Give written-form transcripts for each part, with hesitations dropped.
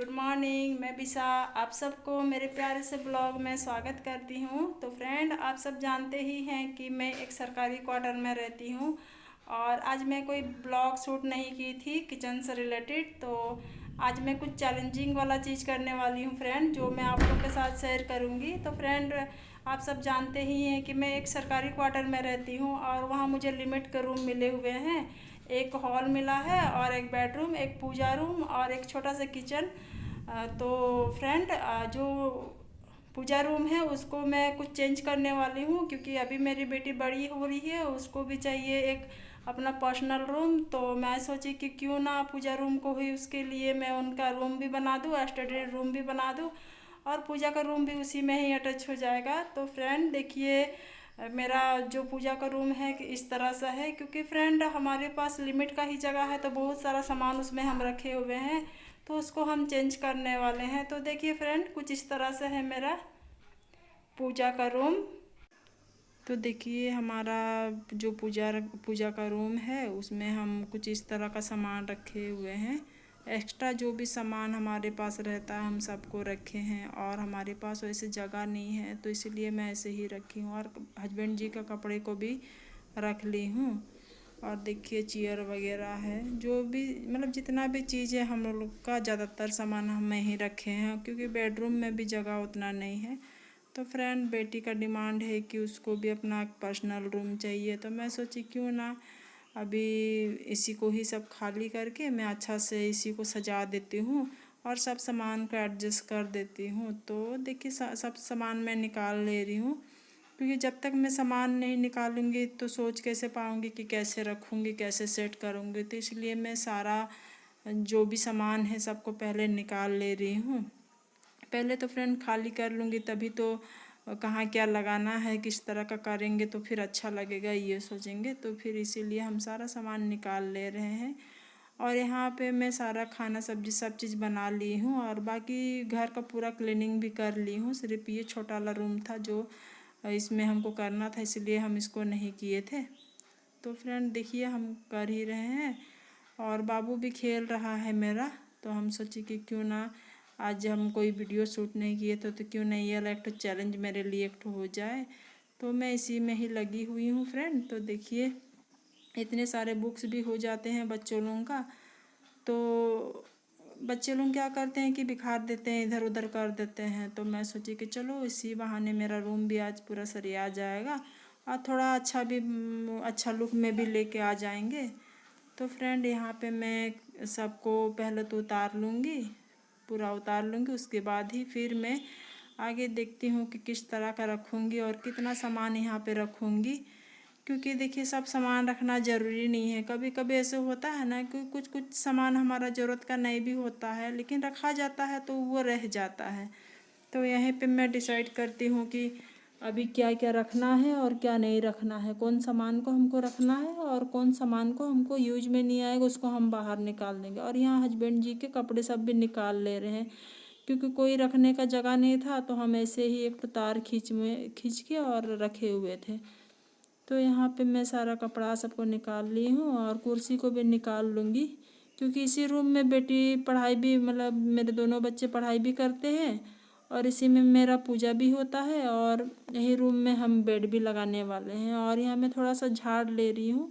Good morning. मैं visa आप सबको मेरे प्यारे से ब्लॉग में स्वागत करती हूँ। तो फ्रेंड, आप सब जानते ही हैं कि मैं एक सरकारी क्वार्टर में रहती हूँ और आज मैं कोई ब्लॉग शूट नहीं की थी किचन से रिलेटेड। तो आज मैं कुछ चैलेंजिंग वाला चीज़ करने वाली हूँ फ्रेंड, जो मैं आप लोग के साथ शेयर करूँगी। तो फ्रेंड, आप सब जानते ही हैं कि मैं एक सरकारी क्वार्टर में रहती हूँ और वहाँ मुझे लिमिट के रूम मिले हुए हैं। एक हॉल मिला है और एक बेडरूम, एक पूजा रूम और एक छोटा सा किचन। तो फ्रेंड, जो पूजा रूम है उसको मैं कुछ चेंज करने वाली हूँ, क्योंकि अभी मेरी बेटी बड़ी हो रही है, उसको भी चाहिए एक अपना पर्सनल रूम। तो मैं सोची कि क्यों ना पूजा रूम को ही उसके लिए मैं उनका रूम भी बना दूँ, स्टडी रूम भी बना दूँ और पूजा का रूम भी उसी में ही अटैच हो जाएगा। तो फ्रेंड देखिए, मेरा जो पूजा का रूम है कि इस तरह से है, क्योंकि फ्रेंड हमारे पास लिमिट का ही जगह है तो बहुत सारा सामान उसमें हम रखे हुए हैं, तो उसको हम चेंज करने वाले हैं। तो देखिए फ्रेंड, कुछ इस तरह से है मेरा पूजा का रूम। तो देखिए हमारा जो पूजा का रूम है उसमें हम कुछ इस तरह का सामान रखे हुए हैं। एक्स्ट्रा जो भी सामान हमारे पास रहता है हम सबको रखे हैं, और हमारे पास वैसे जगह नहीं है तो इसलिए मैं ऐसे ही रखी हूँ, और हस्बैंड जी का कपड़े को भी रख ली हूँ। और देखिए चेयर वगैरह है, जो भी मतलब जितना भी चीज़ है हम लोग का ज़्यादातर सामान हम ही रखे हैं, क्योंकि बेडरूम में भी जगह उतना नहीं है। तो फ्रेंड, बेटी का डिमांड है कि उसको भी अपना पर्सनल रूम चाहिए, तो मैं सोची क्यों ना अभी इसी को ही सब खाली करके मैं अच्छा से इसी को सजा देती हूँ और सब सामान को एडजस्ट कर देती हूँ। तो देखिए सब सामान मैं निकाल ले रही हूँ, क्योंकि जब तक मैं सामान नहीं निकालूंगी तो सोच कैसे पाऊँगी कि कैसे रखूँगी, कैसे सेट करूँगी। तो इसलिए मैं सारा जो भी सामान है सबको पहले निकाल ले रही हूँ। पहले तो फ्रेंड खाली कर लूँगी, तभी तो कहाँ क्या लगाना है, किस तरह का करेंगे तो फिर अच्छा लगेगा, ये सोचेंगे। तो फिर इसीलिए हम सारा सामान निकाल ले रहे हैं। और यहाँ पे मैं सारा खाना सब्जी सब चीज़ बना ली हूँ और बाकी घर का पूरा क्लीनिंग भी कर ली हूँ। सिर्फ ये छोटा वाला रूम था जो इसमें हमको करना था, इसलिए हम इसको नहीं किए थे। तो फ्रेंड देखिए हम कर ही रहे हैं, और बाबू भी खेल रहा है मेरा। तो हम सोचे कि क्यों ना आज हम कोई वीडियो शूट नहीं किए तो क्यों नहीं ये एक तो चैलेंज मेरे लिए एक हो जाए। तो मैं इसी में ही लगी हुई हूँ फ्रेंड। तो देखिए इतने सारे बुक्स भी हो जाते हैं बच्चों लोगों का, तो बच्चे लोग क्या करते हैं कि बिखार देते हैं, इधर उधर कर देते हैं। तो मैं सोची कि चलो इसी बहाने मेरा रूम भी आज पूरा सरिया जाएगा और थोड़ा अच्छा भी अच्छा लुक में भी लेके आ जाएंगे। तो फ्रेंड यहाँ पे मैं सबको पहले तो उतार लूँगी, पूरा उतार लूँगी, उसके बाद ही फिर मैं आगे देखती हूँ कि किस तरह का रखूँगी और कितना सामान यहाँ पे रखूँगी। क्योंकि देखिए सब सामान रखना ज़रूरी नहीं है, कभी कभी ऐसे होता है ना कि कुछ कुछ सामान हमारा ज़रूरत का नहीं भी होता है, लेकिन रखा जाता है तो वो रह जाता है। तो यहीं पे मैं डिसाइड करती हूँ कि अभी क्या क्या रखना है और क्या नहीं रखना है, कौन सामान को हमको रखना है और कौन सामान को हमको यूज में नहीं आएगा उसको हम बाहर निकाल देंगे। और यहाँ हस्बैंड जी के कपड़े सब भी निकाल ले रहे हैं, क्योंकि कोई रखने का जगह नहीं था तो हम ऐसे ही एक तार खींच के और रखे हुए थे। तो यहाँ पे मैं सारा कपड़ा सबको निकाल ली हूँ और कुर्सी को भी निकाल लूँगी, क्योंकि इसी रूम में बेटी पढ़ाई भी मतलब मेरे दोनों बच्चे पढ़ाई भी करते हैं और इसी में मेरा पूजा भी होता है, और यही रूम में हम बेड भी लगाने वाले हैं। और यहाँ मैं थोड़ा सा झाड़ ले रही हूँ,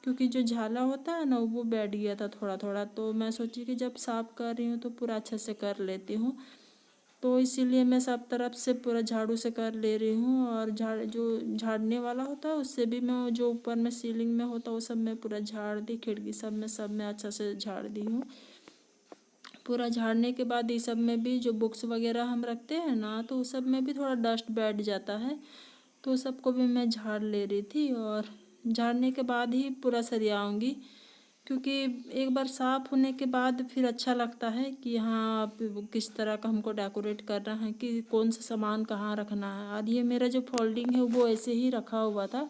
क्योंकि जो झाला होता है ना वो बैठ गया था थोड़ा थोड़ा, तो मैं सोची कि जब साफ़ कर रही हूँ तो पूरा अच्छे से कर लेती हूँ। तो इसीलिए मैं सब तरफ से पूरा झाड़ू से कर ले रही हूँ, और जो झाड़ने वाला होता है उससे भी मैं जो ऊपर में सीलिंग में होता है वो सब मैं पूरा झाड़ दी, खिड़की सब में अच्छा से झाड़ दी हूँ। पूरा झाड़ने के बाद ये सब में भी जो बुक्स वगैरह हम रखते हैं ना तो उस सब में भी थोड़ा डस्ट बैठ जाता है, तो सबको भी मैं झाड़ ले रही थी। और झाड़ने के बाद ही पूरा सरियाऊँगी, क्योंकि एक बार साफ़ होने के बाद फिर अच्छा लगता है कि हाँ अब किस तरह का हमको डेकोरेट करना है, कि कौन सा सामान कहाँ रखना है। और ये मेरा जो फोल्डिंग है वो ऐसे ही रखा हुआ था,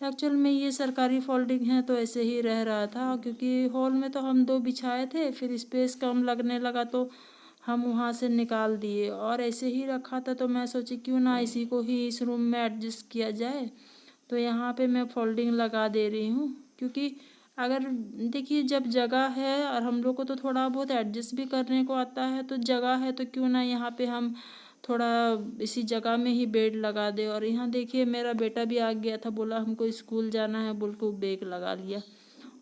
एक्चुअल में ये सरकारी फोल्डिंग है तो ऐसे ही रह रहा था, क्योंकि हॉल में तो हम दो बिछाए थे, फिर स्पेस कम लगने लगा तो हम वहाँ से निकाल दिए और ऐसे ही रखा था। तो मैं सोची क्यों ना इसी को ही इस रूम में एडजस्ट किया जाए। तो यहाँ पे मैं फोल्डिंग लगा दे रही हूँ, क्योंकि अगर देखिए जब जगह है और हम लोग को तो थोड़ा बहुत एडजस्ट भी करने को आता है, तो जगह है तो क्यों ना यहाँ पे हम थोड़ा इसी जगह में ही बेड लगा दे। और यहाँ देखिए मेरा बेटा भी आ गया था, बोला हमको स्कूल जाना है बोल के वो बेग लगा लिया।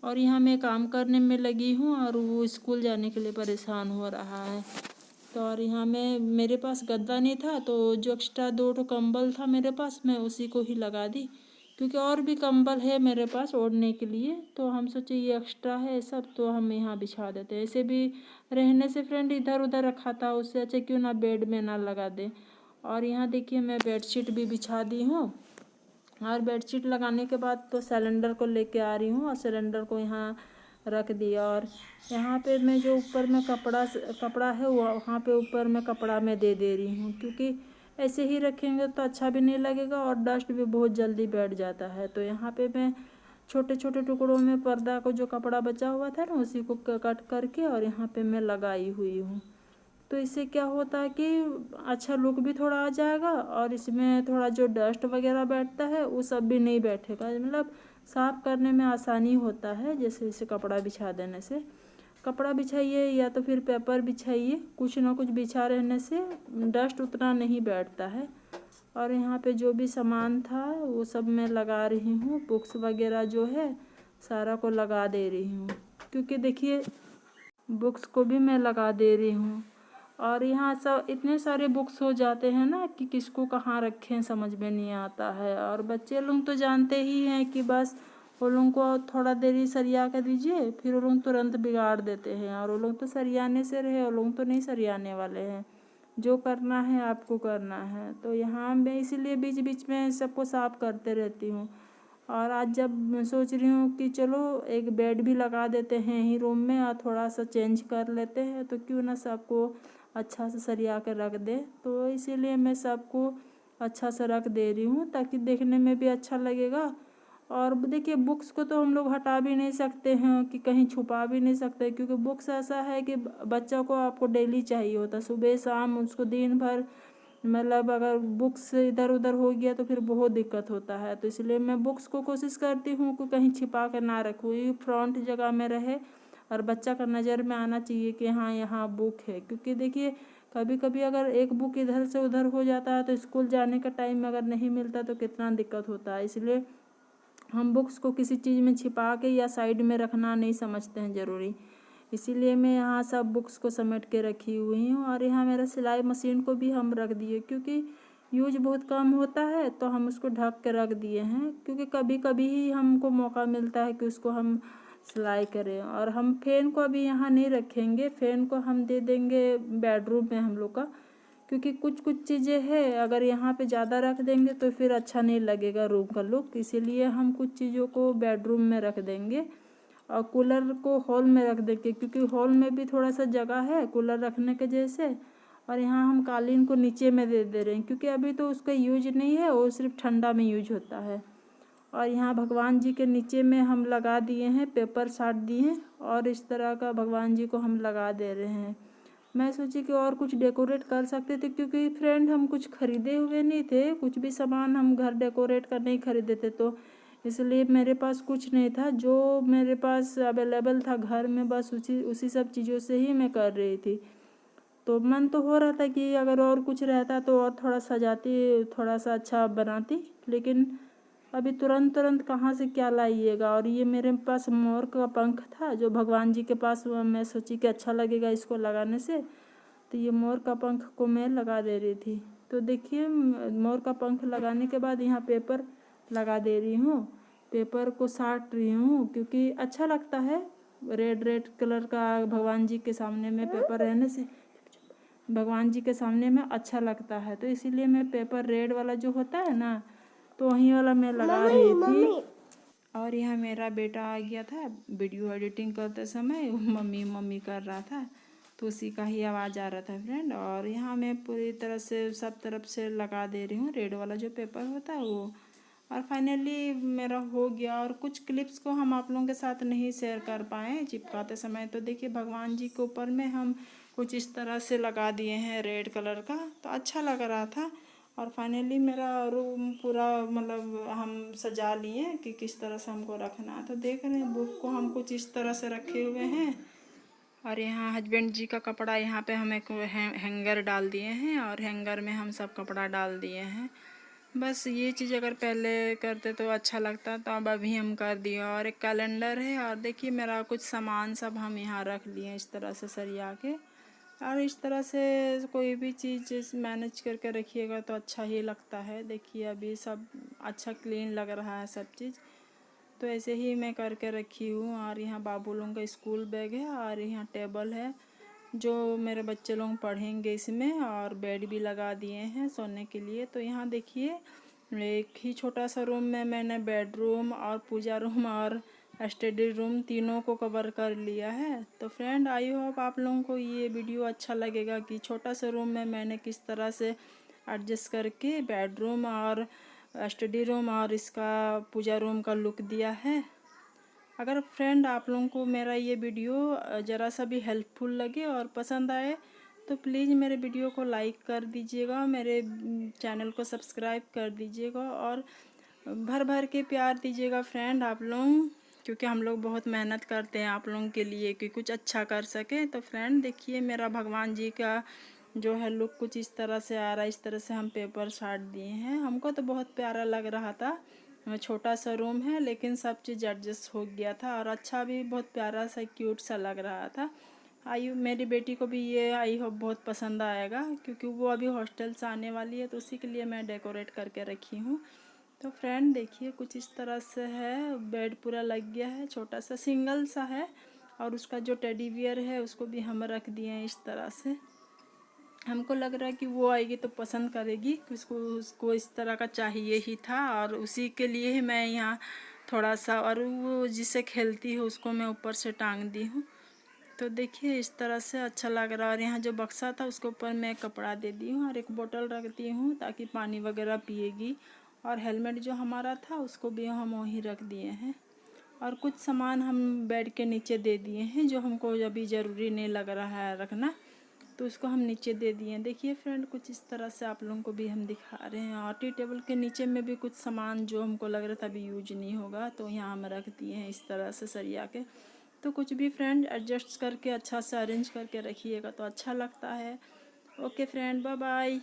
और यहाँ मैं काम करने में लगी हूँ और वो स्कूल जाने के लिए परेशान हो रहा है। तो और यहाँ मैं मेरे पास गद्दा नहीं था, तो जो एक्स्ट्रा 2 ठो कंबल था मेरे पास, मैं उसी को ही लगा दी, क्योंकि और भी कंबल है मेरे पास ओढ़ने के लिए। तो हम सोचे ये एक्स्ट्रा है सब, तो हम यहाँ बिछा देते हैं। ऐसे भी रहने से फ्रेंड इधर उधर रखा था, उससे अच्छा क्यों ना बेड में ना लगा दे। और यहाँ देखिए मैं बेडशीट भी बिछा दी हूँ। और बेडशीट लगाने के बाद तो सिलेंडर को लेके आ रही हूँ और सिलेंडर को यहाँ रख दिया। और यहाँ पे मैं जो ऊपर में कपड़ा है वहाँ पे ऊपर में कपड़ा मैं दे रही हूँ, क्योंकि ऐसे ही रखेंगे तो अच्छा भी नहीं लगेगा और डस्ट भी बहुत जल्दी बैठ जाता है। तो यहाँ पे मैं छोटे छोटे टुकड़ों में पर्दा को जो कपड़ा बचा हुआ था ना उसी को कट करके और यहाँ पे मैं लगाई हुई हूँ। तो इससे क्या होता है कि अच्छा लुक भी थोड़ा आ जाएगा और इसमें थोड़ा जो डस्ट वगैरह बैठता है वो सब भी नहीं बैठेगा, मतलब साफ़ करने में आसानी होता है। जैसे इसे कपड़ा बिछा देने से, कपड़ा बिछाइए या तो फिर पेपर बिछाइए, कुछ ना कुछ बिछा रहने से डस्ट उतना नहीं बैठता है। और यहाँ पे जो भी सामान था वो सब मैं लगा रही हूँ, बुक्स वगैरह जो है सारा को लगा दे रही हूँ, क्योंकि देखिए बुक्स को भी मैं लगा दे रही हूँ। और यहाँ सब इतने सारे बुक्स हो जाते हैं ना कि किसको कहाँ रखें समझ में नहीं आता है। और बच्चे लोग तो जानते ही हैं कि बस वो लोगों को थोड़ा देर ही सरिया कर दीजिए, फिर वो लोग तुरंत बिगाड़ देते हैं। और वो लोग तो सरियाने से रहे, वो लोग तो नहीं सरियाने वाले हैं। जो करना है आपको करना है। तो यहाँ मैं इसीलिए बीच बीच में सबको साफ करते रहती हूँ। और आज जब मैं सोच रही हूँ कि चलो एक बेड भी लगा देते हैं ही रूम में और थोड़ा सा चेंज कर लेते हैं, तो क्यों ना सबको अच्छा से सरिया कर रख दे। तो इसीलिए मैं सबको अच्छा से रख दे रही हूँ ताकि देखने में भी अच्छा लगेगा। और देखिए बुक्स को तो हम लोग हटा भी नहीं सकते हैं कि कहीं छुपा भी नहीं सकते, क्योंकि बुक्स ऐसा है कि बच्चा को आपको डेली चाहिए होता, सुबह शाम उसको दिन भर। मतलब अगर बुक्स इधर उधर हो गया तो फिर बहुत दिक्कत होता है। तो इसलिए मैं बुक्स को कोशिश करती हूँ कि कहीं छिपा कर ना रखूँ, ये फ्रंट जगह में रहे और बच्चा का नज़र में आना चाहिए कि हाँ यहाँ बुक है। क्योंकि देखिए कभी कभी अगर एक बुक इधर से उधर हो जाता है तो स्कूल जाने का टाइम अगर नहीं मिलता तो कितना दिक्कत होता है। इसलिए हम बुक्स को किसी चीज़ में छिपा के या साइड में रखना नहीं समझते हैं ज़रूरी। इसीलिए मैं यहाँ सब बुक्स को समेट के रखी हुई हूँ। और यहाँ मेरा सिलाई मशीन को भी हम रख दिए, क्योंकि यूज बहुत कम होता है तो हम उसको ढक के रख दिए हैं, क्योंकि कभी कभी ही हमको मौका मिलता है कि उसको हम सिलाई करें। और हम फ़ैन को अभी यहाँ नहीं रखेंगे, फ़ैन को हम दे देंगे बेडरूम में हम लोग का, क्योंकि कुछ कुछ चीज़ें हैं अगर यहाँ पे ज़्यादा रख देंगे तो फिर अच्छा नहीं लगेगा रूम का लुक। इसीलिए हम कुछ चीज़ों को बेडरूम में रख देंगे और कूलर को हॉल में रख देंगे, क्योंकि हॉल में भी थोड़ा सा जगह है कूलर रखने के जैसे। और यहाँ हम कालीन को नीचे में दे रहे हैं, क्योंकि अभी तो उसका यूज नहीं है, वो सिर्फ ठंडा में यूज होता है। और यहाँ भगवान जी के नीचे में हम लगा दिए हैं, पेपर साट दिए हैं और इस तरह का भगवान जी को हम लगा दे रहे हैं। मैं सोची कि और कुछ डेकोरेट कर सकते थे, क्योंकि फ्रेंड हम कुछ खरीदे हुए नहीं थे, कुछ भी सामान हम घर डेकोरेट कर नहीं खरीदे थे, तो इसलिए मेरे पास कुछ नहीं था। जो मेरे पास अवेलेबल था घर में बस उसी सब चीज़ों से ही मैं कर रही थी। तो मन तो हो रहा था कि अगर और कुछ रहता तो और थोड़ा सजाती, थोड़ा सा अच्छा बनाती, लेकिन अभी तुरंत तुरंत कहाँ से क्या लाइएगा। और ये मेरे पास मोर का पंख था जो भगवान जी के पास, मैं सोची कि अच्छा लगेगा इसको लगाने से, तो ये मोर का पंख को मैं लगा दे रही थी। तो देखिए मोर का पंख लगाने के बाद यहाँ पेपर लगा दे रही हूँ, पेपर को साट रही हूँ, क्योंकि अच्छा लगता है रेड रेड कलर का भगवान जी के सामने में पेपर रहने से, भगवान जी के सामने में अच्छा लगता है। तो इसीलिए मैं पेपर रेड वाला जो होता है ना, तो वही वाला मैं लगा रही थी। और यहाँ मेरा बेटा आ गया था, वीडियो एडिटिंग करते समय मम्मी मम्मी कर रहा था, तो उसी का ही आवाज़ आ रहा था फ्रेंड। और यहाँ मैं पूरी तरह से सब तरफ से लगा दे रही हूँ रेड वाला जो पेपर होता है वो। और फाइनली मेरा हो गया। और कुछ क्लिप्स को हम आप लोगों के साथ नहीं शेयर कर पाए चिपकाते समय। तो देखिए भगवान जी के ऊपर में हम कुछ इस तरह से लगा दिए हैं रेड कलर का, तो अच्छा लग रहा था। और फाइनली मेरा रूम पूरा मतलब हम सजा लिए कि किस तरह से हमको रखना है। तो देख रहे हैं बुक को हम कुछ इस तरह से रखे हुए हैं। और यहाँ हस्बैंड जी का कपड़ा यहाँ पे हम एक हैंगर डाल दिए हैं और हैंगर में हम सब कपड़ा डाल दिए हैं। बस ये चीज़ अगर पहले करते तो अच्छा लगता, तो अब अभी हम कर दिए। और एक कैलेंडर है और देखिए मेरा कुछ सामान सब हम यहाँ रख लिए इस तरह से सरिया के। और इस तरह से कोई भी चीज़ मैनेज करके रखिएगा तो अच्छा ही लगता है। देखिए अभी सब अच्छा क्लीन लग रहा है सब चीज़, तो ऐसे ही मैं करके रखी हूँ। और यहाँ बाबू लोगों का स्कूल बैग है और यहाँ टेबल है जो मेरे बच्चे लोग पढ़ेंगे इसमें, और बेड भी लगा दिए हैं सोने के लिए। तो यहाँ देखिए एक ही छोटा सा रूम में मैंने बेडरूम और पूजा रूम और स्टडी रूम तीनों को कवर कर लिया है। तो फ्रेंड आई होप आप लोगों को ये वीडियो अच्छा लगेगा कि छोटा सा रूम में मैंने किस तरह से एडजस्ट करके बेडरूम और स्टडी रूम और इसका पूजा रूम का लुक दिया है। अगर फ्रेंड आप लोगों को मेरा ये वीडियो ज़रा सा भी हेल्पफुल लगे और पसंद आए तो प्लीज़ मेरे वीडियो को लाइक कर दीजिएगा, मेरे चैनल को सब्सक्राइब कर दीजिएगा और भर भर के प्यार दीजिएगा फ्रेंड आप लोग, क्योंकि हम लोग बहुत मेहनत करते हैं आप लोगों के लिए कि कुछ अच्छा कर सके। तो फ्रेंड देखिए मेरा भगवान जी का जो है लुक कुछ इस तरह से आ रहा है। इस तरह से हम पेपर साट दिए हैं। हमको तो बहुत प्यारा लग रहा था, छोटा सा रूम है लेकिन सब चीज़ एडजस्ट हो गया था और अच्छा भी बहुत प्यारा सा क्यूट सा लग रहा था। मेरी बेटी को भी ये आई होप बहुत पसंद आएगा, क्योंकि वो अभी हॉस्टल से आने वाली है तो उसी के लिए मैं डेकोरेट करके रखी हूँ। तो फ्रेंड देखिए कुछ इस तरह से है, बेड पूरा लग गया है, छोटा सा सिंगल सा है। और उसका जो टेडी बियर है उसको भी हम रख दिए हैं इस तरह से। हमको लग रहा है कि वो आएगी तो पसंद करेगी कि उसको इस तरह का चाहिए ही था, और उसी के लिए ही मैं यहाँ थोड़ा सा, और वो जिससे खेलती है उसको मैं ऊपर से टांग दी हूँ। तो देखिए इस तरह से अच्छा लग रहा है। और यहाँ जो बक्सा था उसके ऊपर मैं कपड़ा दे दी हूँ और एक बोतल रख दी हूँ ताकि पानी वगैरह पिएगी। और हेलमेट जो हमारा था उसको भी हम वहीं रख दिए हैं। और कुछ सामान हम बेड के नीचे दे दिए हैं जो हमको अभी ज़रूरी नहीं लग रहा है रखना, तो उसको हम नीचे दे दिए हैं। देखिए फ्रेंड कुछ इस तरह से आप लोगों को भी हम दिखा रहे हैं। और टी टेबल के नीचे में भी कुछ सामान जो हमको लग रहा था अभी यूज नहीं होगा तो यहाँ हम रख दिए हैं इस तरह से सरिया के। तो कुछ भी फ्रेंड एडजस्ट करके अच्छा से अरेंज करके रखिएगा तो अच्छा लगता है। Okay friend, bye bye.